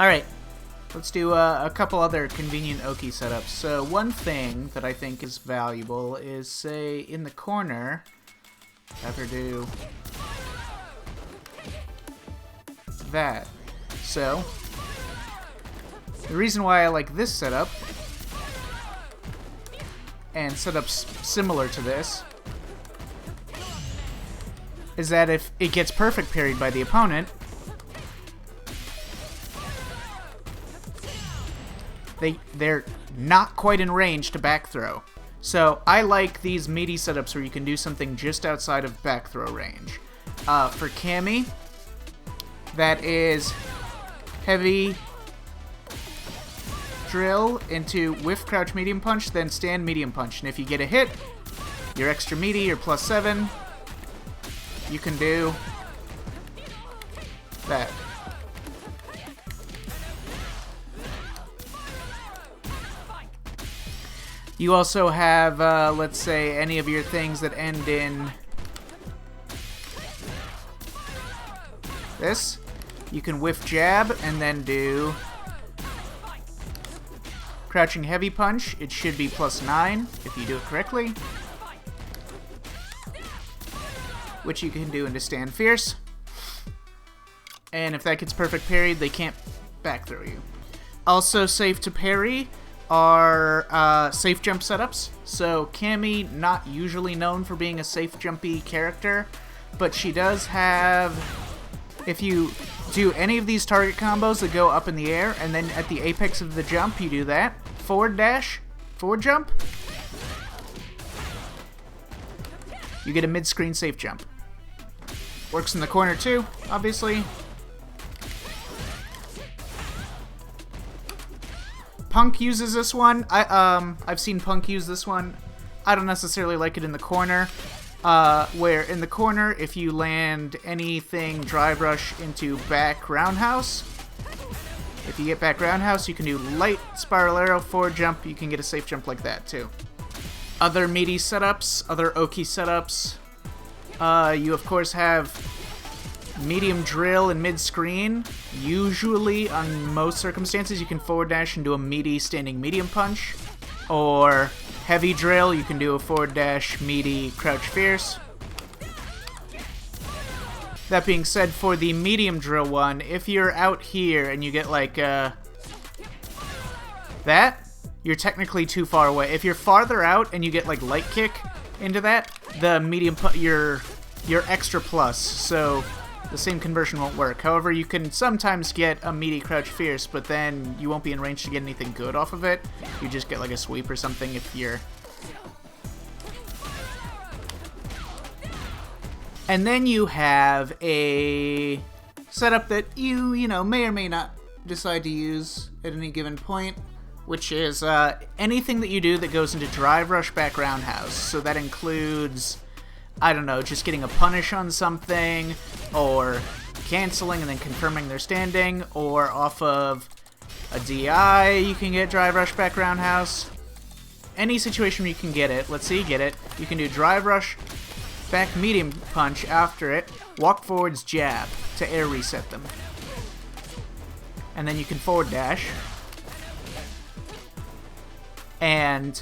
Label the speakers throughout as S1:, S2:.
S1: Alright, let's do a couple other convenient Oki setups. So one thing that I think is valuable is, say, in the corner, have her do that. So, the reason why I like this setup, and setups similar to this, is that if it gets perfect parried by the opponent, they're not quite in range to back throw. So I like these meaty setups where you can do something just outside of back throw range. For Cammy, that is heavy drill into whiff crouch medium punch, then stand medium punch. And if you get a hit, you're extra meaty, you're +7. You can do that. You also have, let's say, any of your things that end in this. You can whiff jab and then do crouching heavy punch. It should be +9 if you do it correctly, which you can do into stand fierce. And if that gets perfect parried, they can't back throw you. Also safe to parry are safe jump setups. So Cammy, not usually known for being a safe jumpy character, but she does have, if you do any of these target combos that go up in the air, and then at the apex of the jump you do that, forward dash, forward jump, you get a mid-screen safe jump. Works in the corner too, obviously. Punk uses this one. I've seen Punk use this one. I don't necessarily like it in the corner. Where in the corner, if you land anything drive rush into back roundhouse, if you get back roundhouse, you can do light spiral arrow, forward jump. You can get a safe jump like that too. Other meaty setups, other Oki setups. You of course have medium drill and mid-screen. Usually, on most circumstances, you can forward dash and do a meaty standing medium punch. Or heavy drill, you can do a forward dash, meaty, crouch fierce. That being said, for the medium drill one, if you're out here and you get like that, you're technically too far away. If you're farther out and you get like light kick into that, the medium you're extra plus, so the same conversion won't work. However, you can sometimes get a meaty crouch fierce, but then you won't be in range to get anything good off of it. You just get like a sweep or something if you're... And then you have a setup that you know, may or may not decide to use at any given point, which is anything that you do that goes into drive rush back roundhouse. So that includes, I don't know, just getting a punish on something, or canceling and then confirming their standing, or off of a DI you can get drive rush back roundhouse. Any situation where you can get it, let's say you get it, you can do drive rush back medium punch after it, walk forwards jab to air reset them. And then you can forward dash. And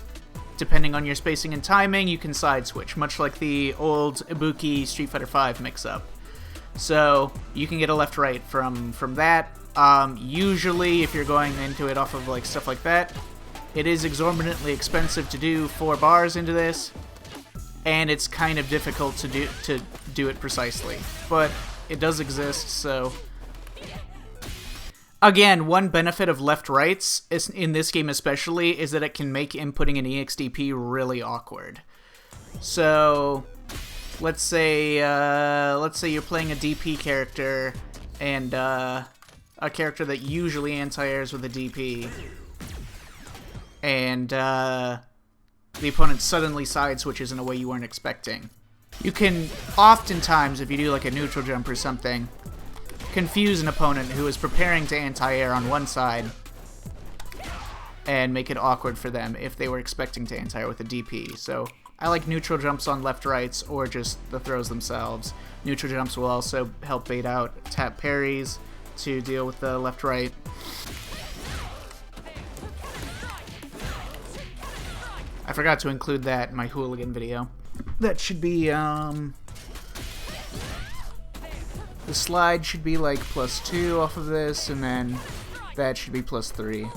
S1: depending on your spacing and timing, you can side switch, much like the old Ibuki Street Fighter V mix-up. So you can get a left-right from that. Usually, if you're going into it off of like stuff like that, it is exorbitantly expensive to do 4 bars into this, and it's kind of difficult to do it precisely. But it does exist, so... Again, one benefit of left-rights, in this game especially, is that it can make inputting an EXDP really awkward. So, let's say you're playing a DP character, and a character that usually anti-airs with a DP, and the opponent suddenly side switches in a way you weren't expecting. You can oftentimes, if you do like a neutral jump or something, confuse an opponent who is preparing to anti-air on one side and make it awkward for them if they were expecting to anti-air with a DP. So I like neutral jumps on left-rights or just the throws themselves. Neutral jumps will also help bait out tap parries. to deal with the left-right. I forgot to include that in my hooligan video. That should be, the slide should be like +2 off of this, and then that should be +3.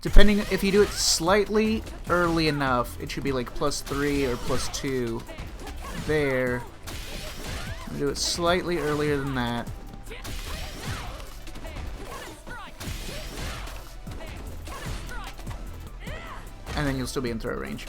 S1: Depending, if you do it slightly early enough, it should be like +3 or +2 there. I'm gonna do it slightly earlier than that. And then you'll still be in throw range.